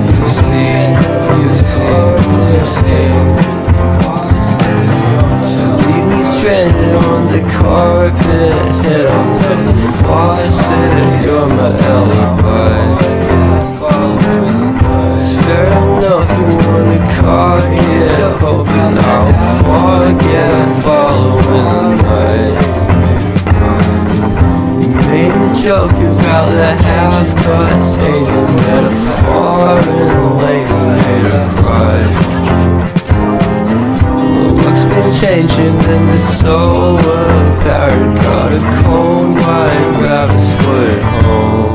you see. So leave me stranded on the carpet, head under the faucet. You're my alibi. It's fair enough you wanna cock it, hoping I'll forget following the night. You made a joke about the half-cut, stated metaphor, and later made her cry. Looks been changing and it's so apparent. Got a cold wine, grab his foot home.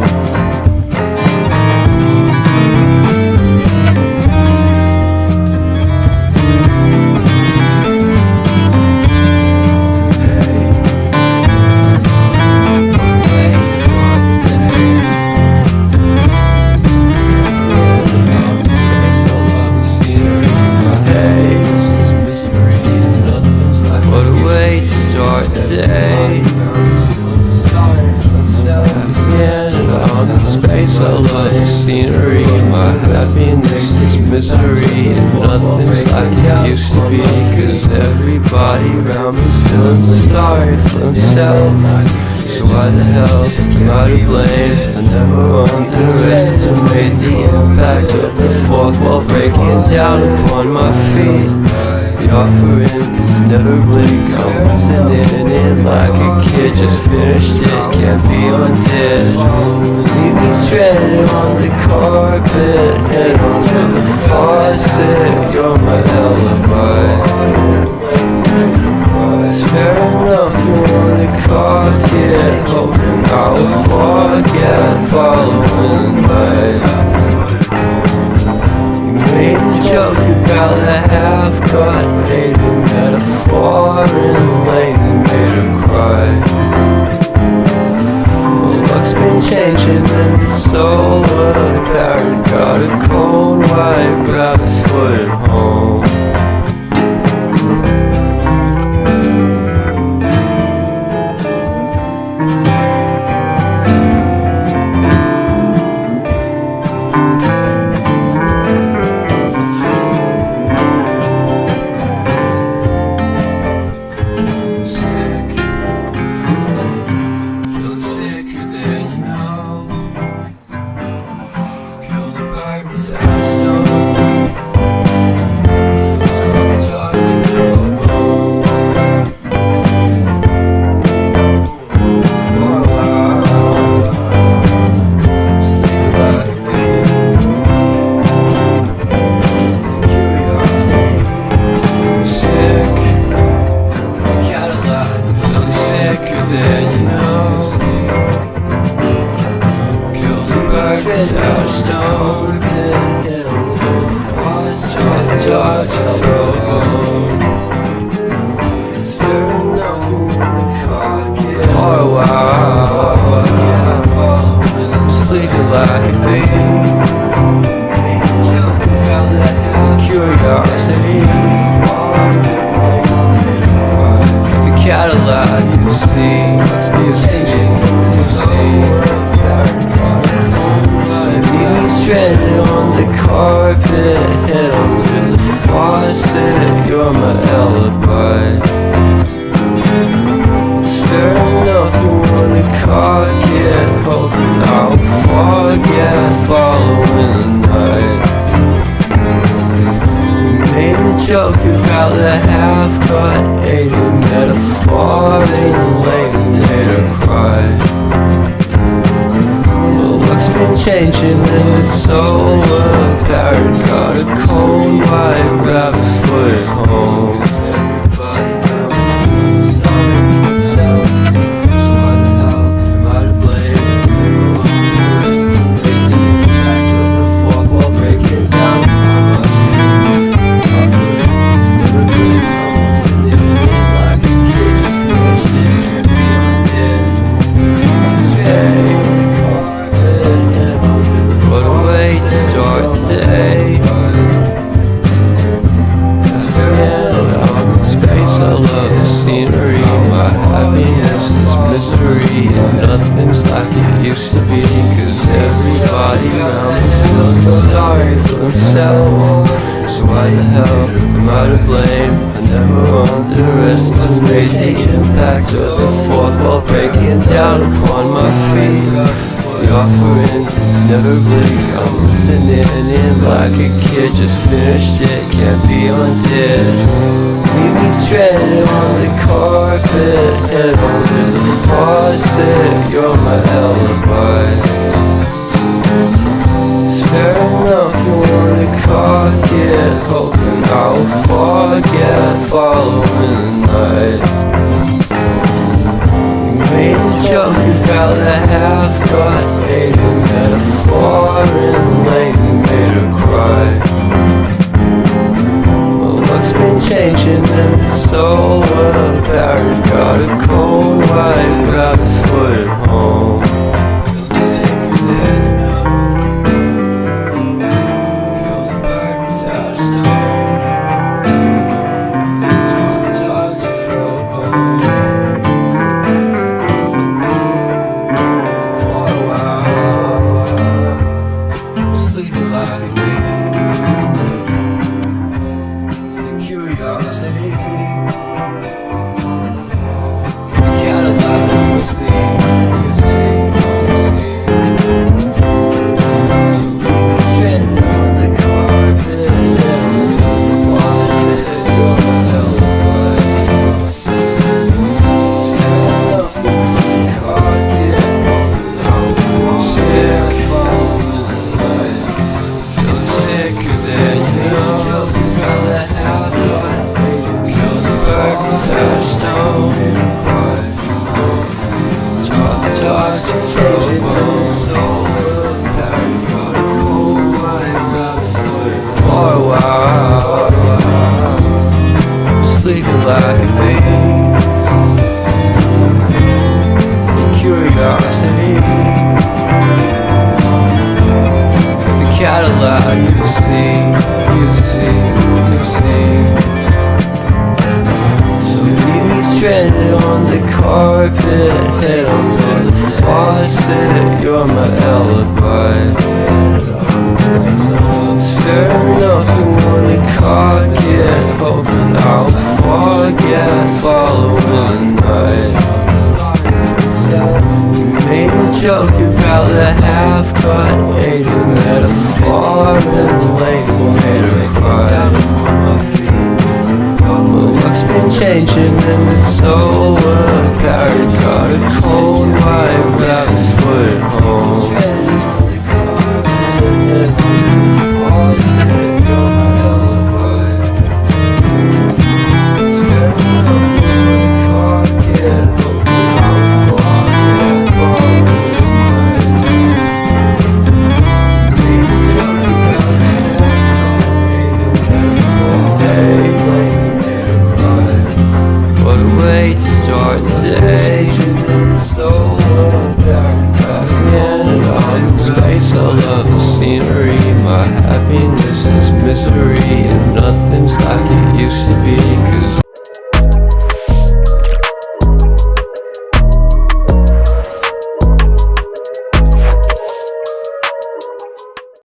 Space, I love the scenery. My happiness is misery, and nothing's like it used to be. Cause everybody around me's feeling sorry for himself. So why the hell am I to blame? I never underestimate the impact of the fourth wall breaking down upon my feet. The offering never blink, I'm listening in like a kid just finished it, can't be undid. Leave me stranded on the carpet, head under the faucet. You're my alibi. It's fair enough you wanna cock it, hoping I'll forget following the night. Made a joke about a half-cut, made a metaphor, and later made her cry. Well, luck's been changing and it's so apparent. Got a cold white rabbit's foot home. Without a stone, dark to throw a bone. It's fair enough you wanna cock it for a while. I'm sleeping like a baby. Joke about that curiosity. The Cadillac you see. Stranded on the carpet, head under the faucet. You're my alibi. It's fair enough you wanna cock it, hoping I'll forget following the night. We made a joke about the half-cut, ate a metaphor, and later made her cry. Luck's been changing and it's so apparent. Got a cold white rabbit's foot home. Misery, and nothing's like it used to be. Cause everybody around is feeling sorry for himself. So why the hell am I to blame? I never underestimated the impact of the fourth wall breaking down upon my feet. The offering is never bleak. I'm listening in like a kid, just finished it, can't be undid. Leave me stranded on the carpet, head under the faucet. You're my alibi. It's fair enough, you wanna cock it, hoping I'll forget following the night. Made a joke about a half-cut hated metaphor and lately made her cry. My luck's been changing and it's so apparent. Got a cold white rabbit's foot at home. Feeling sick of it now. Kill the bird without a stone. Talk to throw a bone. Talks to throw a bone. Got a cold white rabbit's foot for a while. Sleeping like a babe. The curiosity. The Cadillac, you see. So leave me stranded on the carpet, head under the faucet. You're my alibi. It's fair enough, you wanna cock it, hoping I'll forget following the night. You made a joke about the half-cut hated metaphor and lately made her cry. My luck's been changing and it's so apparent. Got a cold white rabbit's foot at home. To start the day, so I'm in space. I love the scenery. My happiness is misery, and nothing's like it used to be.